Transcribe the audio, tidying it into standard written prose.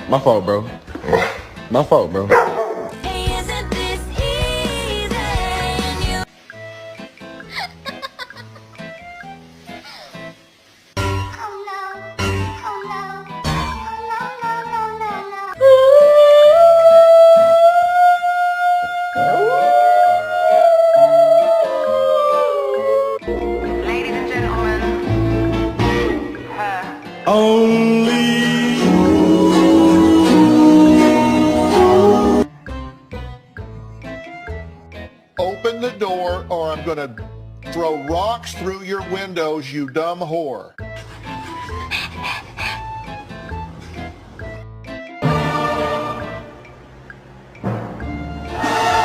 My fault, bro. My fault, bro. Hey, isn't this easy? And you oh no, oh no, oh no, no, no, no, no. Ladies and gentlemen, Open the door or I'm gonna throw rocks through your windows, you dumb whore.